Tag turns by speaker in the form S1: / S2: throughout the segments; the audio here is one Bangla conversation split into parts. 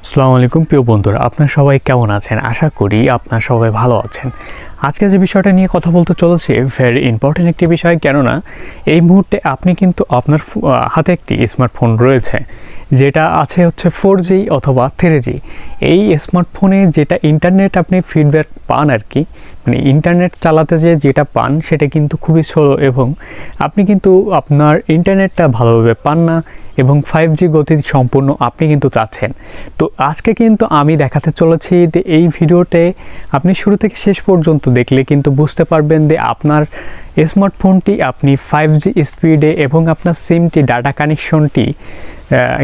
S1: আসসালামু আলাইকুম প্রিয় বন্ধুরা, আপনারা সবাই কেমন আছেন? আশা করি আপনারা সবাই ভালো আছেন। আজকে যে বিষয়টা নিয়ে কথা বলতে চলেছি ভেরি ইম্পর্টেন্ট একটি বিষয়, কেননা এই মুহূর্তে আপনি কিন্তু আপনার হাতে একটি স্মার্টফোন রয়েছে, যেটা আছে হচ্ছে 4G অথবা 3G। এই স্মার্টফোনে যেটা ইন্টারনেট আপনি ফিডব্যাক পান আর কি, মানে ইন্টারনেট চালাতে যেটা পান সেটা কিন্তু খুবই স্লো, এবং আপনি কিন্তু আপনার ইন্টারনেটটা ভালোভাবে পান না, এবং 5G গতি সম্পূর্ণ আপনি কিন্তু চাচ্ছেন। তো আজকে কিন্তু আমি দেখাতে চলেছি যে এই ভিডিওতে আপনি শুরু থেকে শেষ পর্যন্ত দেখলে কিন্তু বুঝতে পারবেন যে আপনার স্মার্টফোনটি আপনি 5G স্পিডে এবং আপনার সিমটি ডাটা কানেকশনটি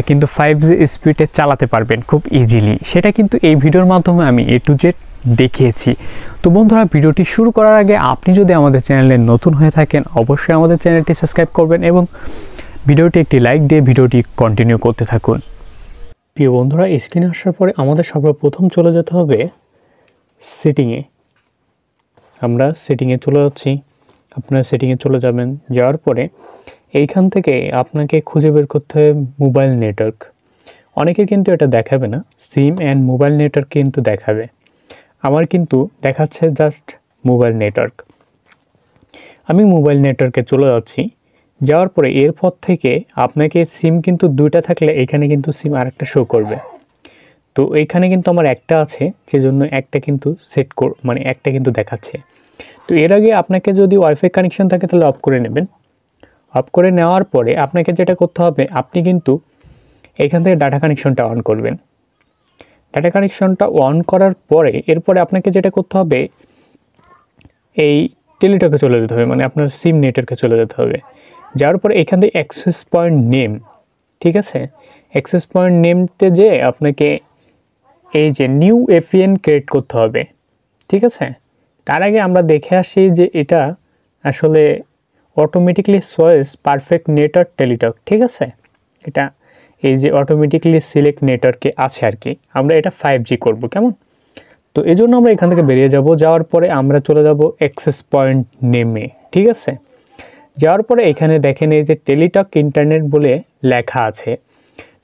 S1: কিন্তু 5G স্পিডে চালাতে পারবেন খুব ইজিলি। সেটা কিন্তু এই ভিডিওর মাধ্যমে আমি A to Z দেখিয়েছি। তো বন্ধুরা, ভিডিওটি শুরু করার আগে আপনি যদি আমাদের চ্যানেলে নতুন হয়ে থাকেন অবশ্যই আমাদের চ্যানেলটি সাবস্ক্রাইব করবেন এবং ভিডিওটি একটি লাইক দিয়ে ভিডিওটি কন্টিনিউ করতে থাকুন। প্রিয় বন্ধুরা, স্ক্রিনে আসার পরে আমাদের সর্বপ্রথম চলে যেতে হবে সেটিংয়ে। আমরা সেটিংয়ে চলে যাচ্ছি। আপনারা সেটিংয়ে চলে যাবেন, যাওয়ার পরে এইখান থেকে আপনাকে খুঁজে বের করতে হবে মোবাইল নেটওয়ার্ক। অনেকের কিন্তু এটা দেখাবে না, সিম অ্যান্ড মোবাইল নেটওয়ার্ক কিন্তু দেখাবে। আমার কিন্তু দেখাচ্ছে জাস্ট মোবাইল নেটওয়ার্ক। আমি মোবাইল নেটওয়ার্কে চলে যাচ্ছি। যাওয়ার পরে এরপর থেকে আপনাকে সিম কিন্তু দুইটা থাকলে এখানে কিন্তু সিম আরেকটা শো করবে। তো এইখানে কিন্তু আমার একটা আছে, সেজন্য একটা কিন্তু মানে একটা কিন্তু দেখাচ্ছে। তো এর আগে আপনাকে যদি ওয়াইফাই কানেকশন থাকে তাহলে অফ করে নেবেন। অফ করে নেওয়ার পরে আপনাকে যেটা করতে হবে, আপনি কিন্তু এইখান থেকে ডাটা কানেকশনটা অন করবেন। ডাটা কানেকশনটা অন করার পরে এরপরে আপনাকে যেটা করতে হবে, এই টেলিটকে চলে যেতে হবে, মানে আপনার সিম নেটওয়ার্কে চলে যেতে হবে। যাওয়ার পরে এখান থেকে অ্যাক্সেস পয়েন্ট নেম, ঠিক আছে, অ্যাক্সেস পয়েন্ট নেমতে যে আপনাকে এই যে নিউ এপিএন ক্রিয়েট করতে হবে, ঠিক আছে। তার আগে আমরা দেখে আসি যে এটা আসলে automatically choice perfect network Teletalk, ঠিক আছে। এটা এই যে অটোমেটিকলি সিলেক্ট নেটওয়ার্কে আছে আর কি, আমরা এটা 5G করব, কেমন। তো এই জন্য আমরা এখান থেকে বেরিয়ে যাব। যাওয়ার পরে আমরা চলে যাব অ্যাক্সেস পয়েন্ট নেমে, ঠিক আছে। যাওয়ার পরে এখানে দেখেন এই যে টেলিটক ইন্টারনেট বলে লেখা আছে।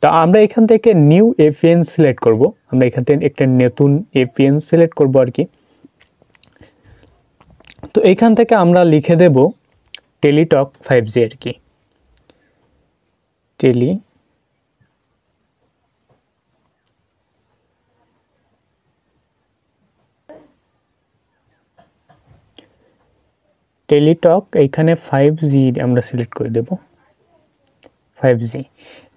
S1: তো আমরা এখান থেকে নিউ এপিএন সিলেক্ট করব। আমরা এখান থেকে একটা নতুন এপিএন সিলেক্ট করব আর কি। তো এইখান থেকে আমরা লিখে দেব টেলিটক 5G আর কি, টেলিটক এইখানে 5G আমরা সিলেক্ট করে দেব। 5G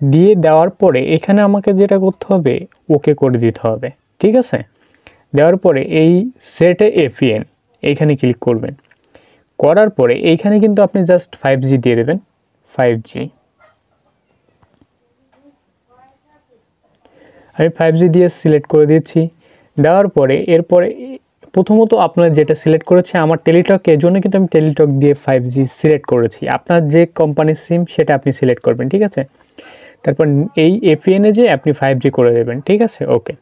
S1: দিয়ে দেওয়ার পরে এখানে আমাকে যেটা করতে হবে, ওকে করে দিতে হবে, ঠিক আছে। দেওয়ার পরে এই সেটে এপিএন এইখানে ক্লিক করবেন। করার পরে এইখানে কিন্তু আপনি জাস্ট 5G দিয়ে দেবেন। 5G আমি 5G দিয়ে সিলেক্ট করে দিচ্ছি। দেওয়ার পরে এরপরে প্রথমত আপনার যেটা সিলেক্ট করেছে আমার টেলিটক, এর জন্য কিন্তু আমি টেলিটক দিয়ে 5G সিলেক্ট করেছি। আপনার যে কোম্পানির সিম সেটা আপনি সিলেক্ট করবেন, ঠিক আছে। তারপর এই এপিএনে যে আপনি 5G করে দেবেন, ঠিক আছে, ওকে।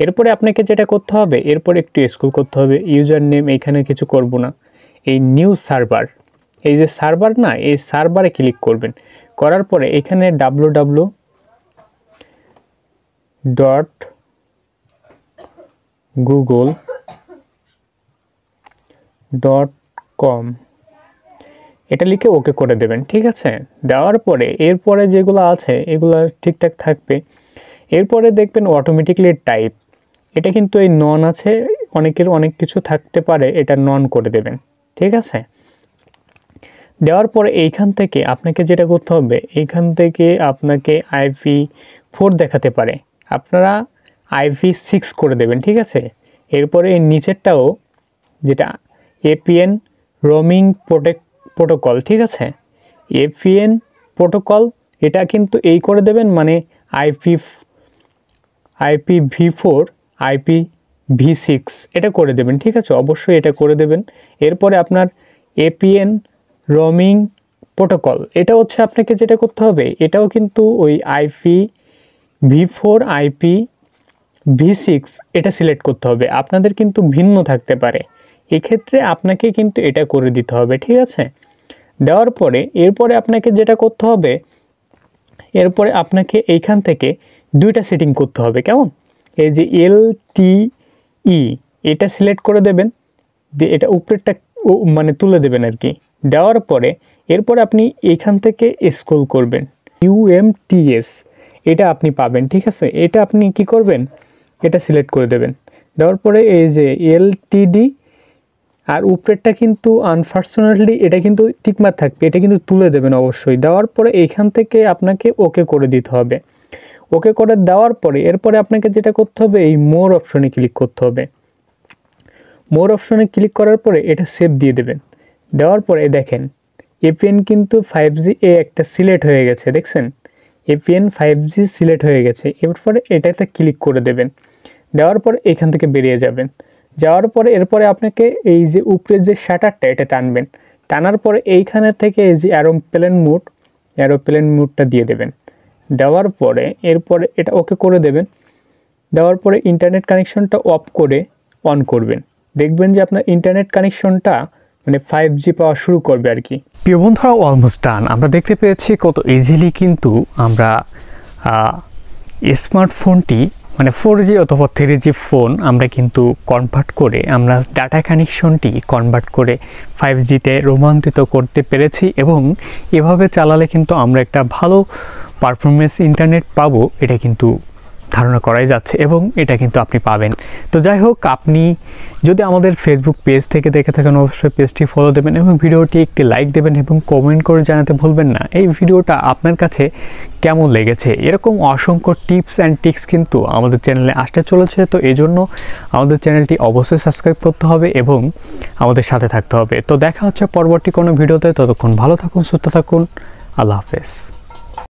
S1: এরপরে আপনাকে যেটা করতে হবে, এরপরে একটু স্ক্রল করতে হবে। ইউজার নেম এখানে কিছু করব না, এই নিউ সার্ভার, এই যে সার্ভার না, এই সার্ভারে ক্লিক করবেন। করার পরে এখানে www.google.com এটা লিখে ওকে করে দেবেন, ঠিক আছে। দেওয়ার পরে এরপরে যেগুলো আছে এগুলো ঠিকঠাক থাকবে। এরপরে দেখবেন অটোমেটিকলি টাইপ, এটা কিন্তু এই নন আছে, অনেকের অনেক কিছু থাকতে পারে, এটা নন করে দেবেন, ঠিক আছে। দেওয়ার পরে এইখান থেকে আপনাকে যেটা করতে হবে, এইখান থেকে আপনাকে IP4 দেখাতে পারে, আপনারা IP6 করে দেবেন, ঠিক আছে। এরপরে এই নিচেরটাও যেটা এপিএন রোমিং প্রোটোকল, ঠিক আছে, এপিএন প্রোটোকল এটা কিন্তু এই করে দেবেন, মানে IPv4 IPv6 এটা করে দেবেন, ঠিক আছে, অবশ্যই এটা করে দেবেন। এরপরে আপনার এপিএন রোমিং প্রোটোকল এটা হচ্ছে আপনাকে যেটা করতে হবে, এটাও কিন্তু ওই IPv4 IPv6 এটা সিলেক্ট করতে হবে। আপনাদের কিন্তু ভিন্ন থাকতে পারে, এক্ষেত্রে আপনাকে কিন্তু এটা করে দিতে হবে, ঠিক আছে। দেওয়ার পরে এরপরে আপনাকে যেটা করতে হবে, এরপরে আপনাকে এইখান থেকে দুইটা সেটিং করতে হবে, কেমন। এই যে LTE এটা সিলেক্ট করে দেবেন, দিয়ে এটা উপরেরটা মানে তুলে দেবেন আর কি। দেওয়ার পরে এরপরে আপনি এখান থেকে স্ক্রল করবেন, UMTS এটা আপনি পাবেন, ঠিক আছে। এটা আপনি কি করবেন, এটা সিলেক্ট করে দেবেন। দেওয়ার পরে এই যে LTD আর উপরেরটা কিন্তু আনফর্চুনেটলি এটা কিন্তু টিকমার থাকবে, এটা কিন্তু তুলে দেবেন অবশ্যই। দেওয়ার পরে এইখান থেকে আপনাকে ওকে করে দিতে হবে। ওকে করে দেওয়ার পরে এরপরে আপনাকে যেটা করতে হবে, এই মোর অপশনে ক্লিক করতে হবে। মোর অপশনে ক্লিক করার পরে এটা সেভ দিয়ে দেবেন। দেওয়ার পরে দেখেন APN কিন্তু 5G একটা সিলেক্ট হয়ে গেছে, দেখছেন APN 5G সিলেক্ট হয়ে গেছে। এরপরে এটাতে ক্লিক করে দেবেন। দেওয়ার পরে এখান থেকে বেরিয়ে যাবেন। যাওয়ার পরে এরপরে আপনাকে এই যে উপরের যে শাটারটা এটা টানবেন। টানার পরে এইখানে থেকে এই যে এরোপ্লেন মুডটা দিয়ে দেবেন। দেওয়ার পরে এরপরে এটা ওকে করে দেবেন। দেওয়ার পরে ইন্টারনেট কানেকশনটা অফ করে অন করবেন। দেখবেন যে আপনার ইন্টারনেট কানেকশনটা মানে 5G পাওয়া শুরু করবে আর কি। প্রিয় বন্ধুরা, অলমোস্ট ডান। আমরা দেখতে পেয়েছি কত ইজিলি কিন্তু আমরা স্মার্টফোনটি মানে 4G অথবা 3G ফোন আমরা কিন্তু কনভার্ট করে আমরা ডাটা কানেকশনটি কনভার্ট করে 5Gতে রূপান্তরিত করতে পেরেছি, এবং এভাবে চালালে কিন্তু আমরা একটা ভালো পারফরমেন্স ইন্টারনেট পাবো, এটা কিন্তু ধারণা করাই যাচ্ছে, এবং এটা কিন্তু আপনি পাবেন। তো যাই হোক, আপনি যদি আমাদের ফেসবুক পেজ থেকে দেখে থাকেন অবশ্যই পেজটি ফলো দেবেন এবং ভিডিওটি একটি লাইক দেবেন এবং কমেন্ট করে জানাতে ভুলবেন না এই ভিডিওটা আপনার কাছে কেমন লেগেছে। এরকম অসংখ্য টিপস অ্যান্ড ট্রিক্স কিন্তু আমাদের চ্যানেলে আসতে চলেছে, তো এই জন্য আমাদের চ্যানেলটি অবশ্যই সাবস্ক্রাইব করতে হবে এবং আমাদের সাথে থাকতে হবে। তো দেখা হচ্ছে পরবর্তী কোনো ভিডিওতে, ততক্ষণ ভালো থাকুন, সুস্থ থাকুন, আল্লাহ হাফেজ।